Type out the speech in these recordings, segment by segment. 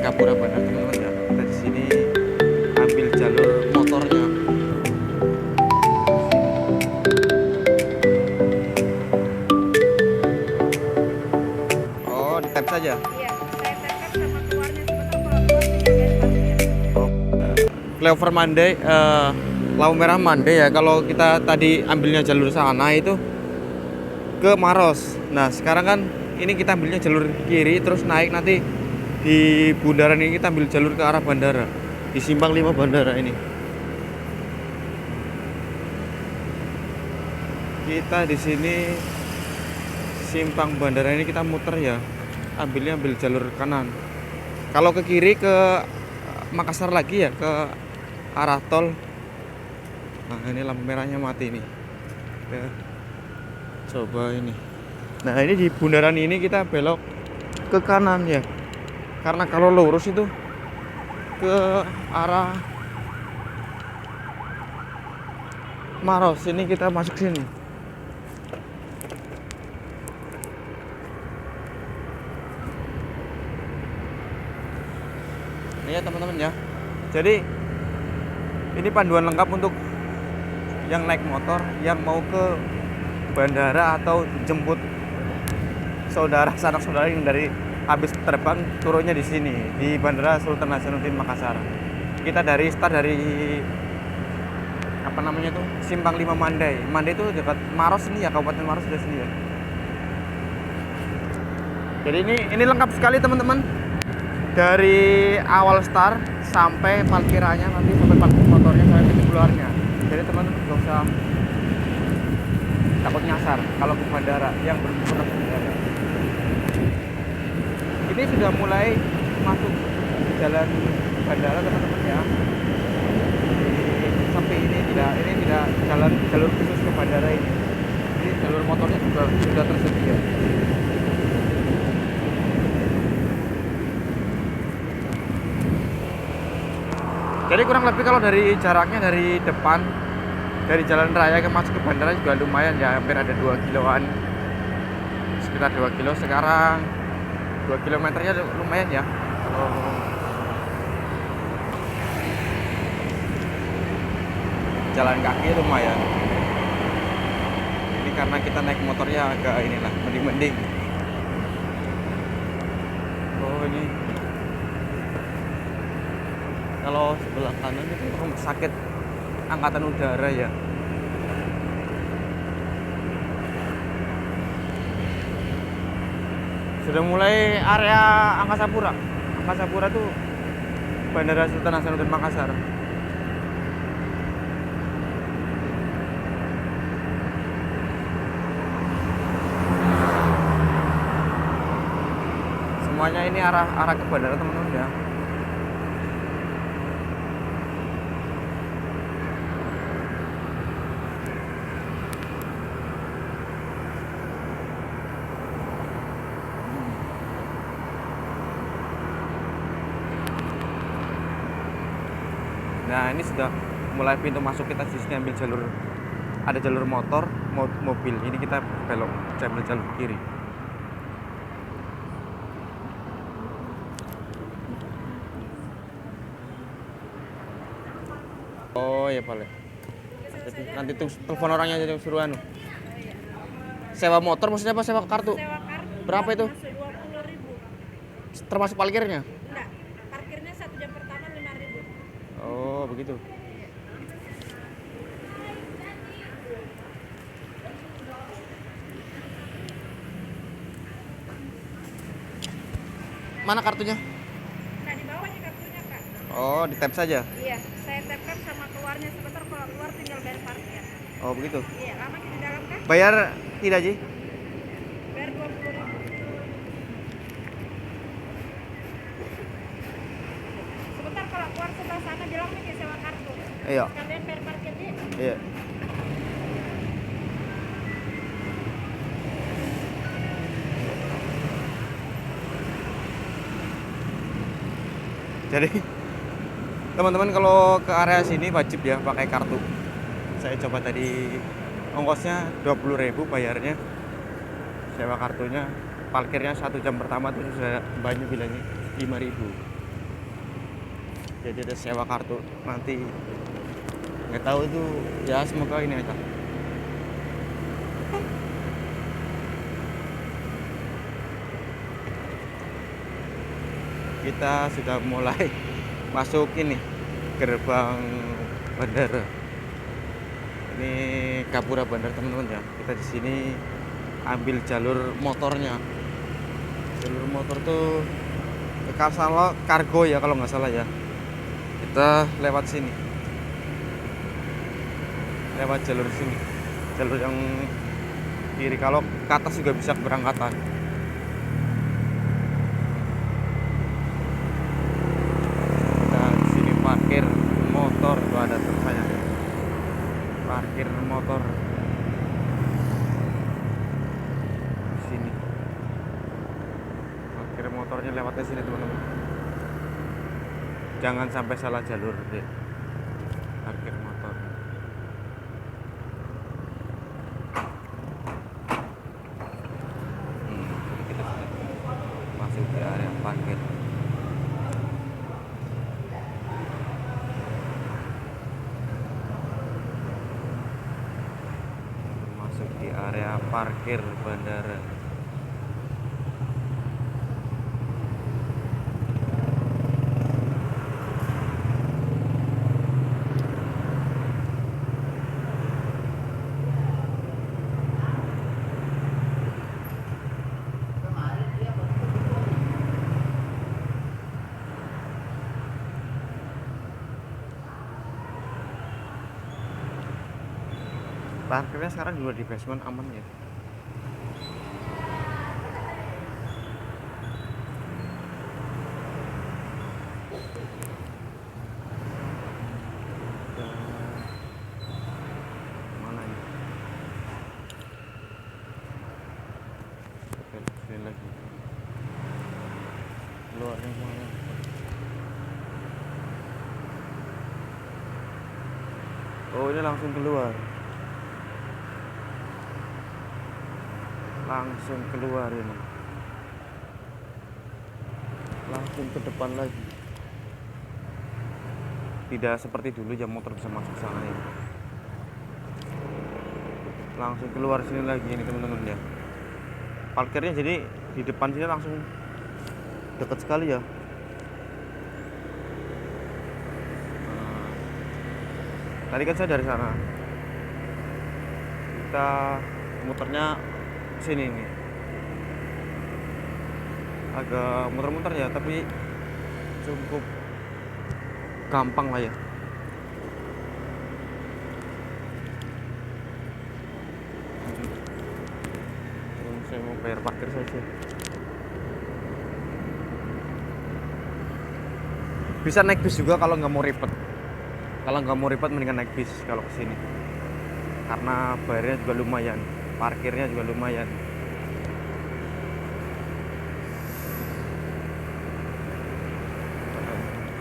Angkapura Bandar teman-teman ya. Kita di sini ambil jalur motornya. Oh, di tap saja. Iya, saya tap sama keluarnya sebentar, kalau keluar tinggal bayar parkir. Oh, flyover Mandai, lampu merah Mandai ya. Kalau kita tadi ambilnya jalur sana itu ke Maros. Nah, sekarang kan ini kita ambilnya jalur kiri terus naik, nanti di bundaran ini kita ambil jalur ke arah bandara. Di simpang 5 bandara ini. Kita di sini simpang bandara ini kita muter ya. Ambil jalur kanan. Kalau ke kiri ke Makassar lagi ya, ke arah tol. Nah, ini lampu merahnya mati nih. Ya. Coba ini. Nah, ini di bundaran ini kita belok ke kanan ya. Karena kalau lurus itu ke arah Maros, ini kita masuk sini. Ini ya teman-teman ya. Jadi ini panduan lengkap untuk yang naik motor, yang mau ke bandara atau jemput saudara sanak saudara yang dari habis terbang, turunnya di sini di Bandara Sultan Hasanuddin Makassar. Kita start dari apa namanya tuh, simpang 5 Mandai. Mandai itu dekat Maros ini ya, Kabupaten Maros sudah sini ya. Jadi ini lengkap sekali teman-teman. Dari awal start sampai parkirannya, nanti sampai parkir motornya, sampai pintu keluarnya. Jadi teman-teman nggak usah takut nyasar kalau ke bandara yang belum pernah ke bandara. Ini sudah mulai masuk jalan bandara teman-teman ya. Sampai ini tidak jalan jalur khusus ke bandara ini. Jadi jalur motornya juga sudah tersedia. Jadi kurang lebih kalau dari jaraknya dari depan, dari jalan raya ke masuk ke bandara juga lumayan ya, hampir ada 2 kiloan, sekitar 2 kilo. Sekarang 2 kilometernya lumayan ya. Jalan kaki lumayan. Ini karena kita naik motornya agak inilah, mending-mending. Oh, ini kalau sebelah kanan itu rumah sakit angkatan udara ya. Sudah mulai area Angkasa Pura. Angkasa Pura tuh Bandara Sultan Hasanuddin Makassar. Semuanya ini arah ke bandara teman-teman ya. Nah, ini sudah mulai pintu masuk, kita di sini ambil jalur, ada jalur motor, mobil. Ini kita belok, ambil jalur kiri. Oh ya boleh. Nanti tuh telepon orangnya aja suruh anu. Sewa motor maksudnya apa, sewa kartu? Sewa kartu. Berapa itu? 20.000. Termasuk parkirnya? Enggak, parkirnya 1 jam pertama 5.000. Oh begitu. Mana kartunya? Nah, di bawah nih kartunya, Kak. Oh, di tap saja. Iya, saya tap sama keluarnya sebentar, kalau keluar tinggal bayar parkir. Oh begitu. Iya, lama di dalam kan? Bayar tidak Ji? Bayar 20.000. Sebentar, kalau keluar sebelah sana bilang nih sewa kartu. Iya. Kalian bayar parkir nih. Iya. Jadi teman-teman kalau ke area sini wajib ya pakai kartu. Saya coba tadi, ongkosnya 20.000 bayarnya, sewa kartunya, parkirnya 1 jam pertama tuh sudah banyak bilangnya 5.000. jadi ada sewa kartu nanti, nggak tahu itu ya, semoga ini aja. Kita sudah mulai masuk ini gerbang bandara. Ini Gapura Bandar teman-teman ya. Kita di sini ambil jalur motornya. Jalur motor tuh salah kargo ya kalau nggak salah ya. Kita lewat sini. Lewat jalur sini. Jalur yang kiri, kalau ke atas juga bisa keberangkatan. Dan di sini parkir motor tuh ada tulisannya. Parkir motor. Di sini. Parkir motornya lewatnya sini teman-teman. Jangan sampai salah jalur deh. Parkir motor. Kita masuk ke area parkir. Masuk di area parkir bandara. Parkirnya sekarang juga di basement, aman ya. Mana ini? Oke, sini lagi. Keluarnya mana? Oh, ini langsung keluar. Langsung keluar ini. Langsung ke depan lagi. Tidak seperti dulu jam motor bisa masuk ke sana ini. Langsung keluar sini lagi ini teman-teman ya. Parkirnya jadi di depan sini langsung dekat sekali ya. Tadi kan saya dari sana. Kita muternya sini nih. Agak muter-muter ya, tapi cukup gampang lah ya. Saya mau bayar parkir saja. Bisa naik bis juga kalau nggak mau ribet. Kalau nggak mau ribet mendingan naik bis kalau ke sini. Karena bayarnya juga lumayan, parkirnya juga lumayan.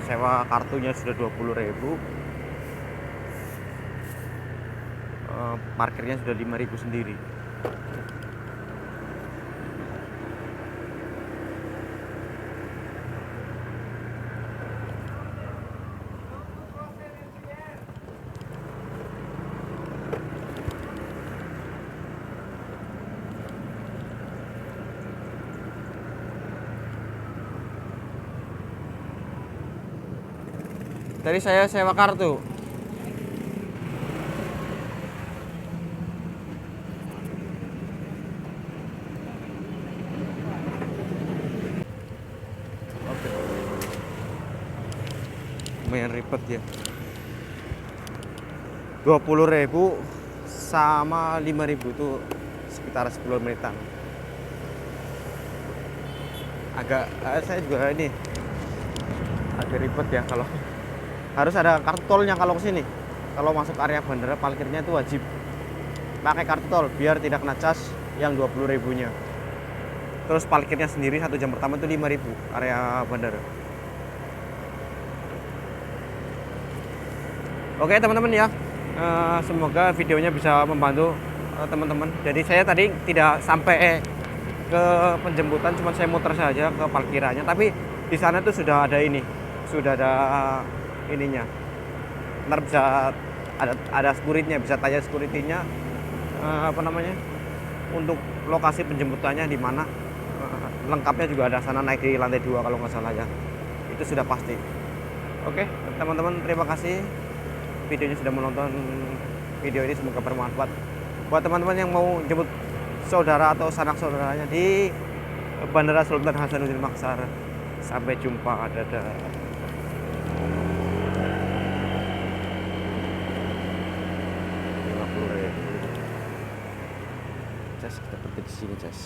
Sewa kartunya sudah 20.000. Parkirnya sudah 5.000 sendiri. Tadi saya sewa kartu. Oke. Lumayan ribet ya. 20.000 sama 5.000 itu sekitar 10 menitan. Agak saya juga ini agak ribet ya, kalau harus ada kartu tolnya kalau kesini. Kalau masuk area bandara parkirnya itu wajib pakai kartu tol biar tidak kena cas yang 20.000-nya. Terus parkirnya sendiri 1 jam pertama itu 5.000 area bandara. Oke teman-teman ya, semoga videonya bisa membantu teman-teman. Jadi saya tadi tidak sampai ke penjemputan, cuma saya muter saja ke parkirannya. Tapi di sana tuh sudah ada ini sudah ada ininya. Ntar bisa ada security-nya, bisa tanya security-nya apa namanya, untuk lokasi penjemputannya di mana. Lengkapnya juga ada sana, naik di lantai 2 kalau nggak salah ya, itu sudah pasti. Oke teman-teman, terima kasih videonya sudah menonton video ini, semoga bermanfaat buat teman-teman yang mau jemput saudara atau sanak saudaranya di Bandara Sultan Hasanuddin Makassar. Sampai jumpa, dadah. Kita berhenti di sini, Jas.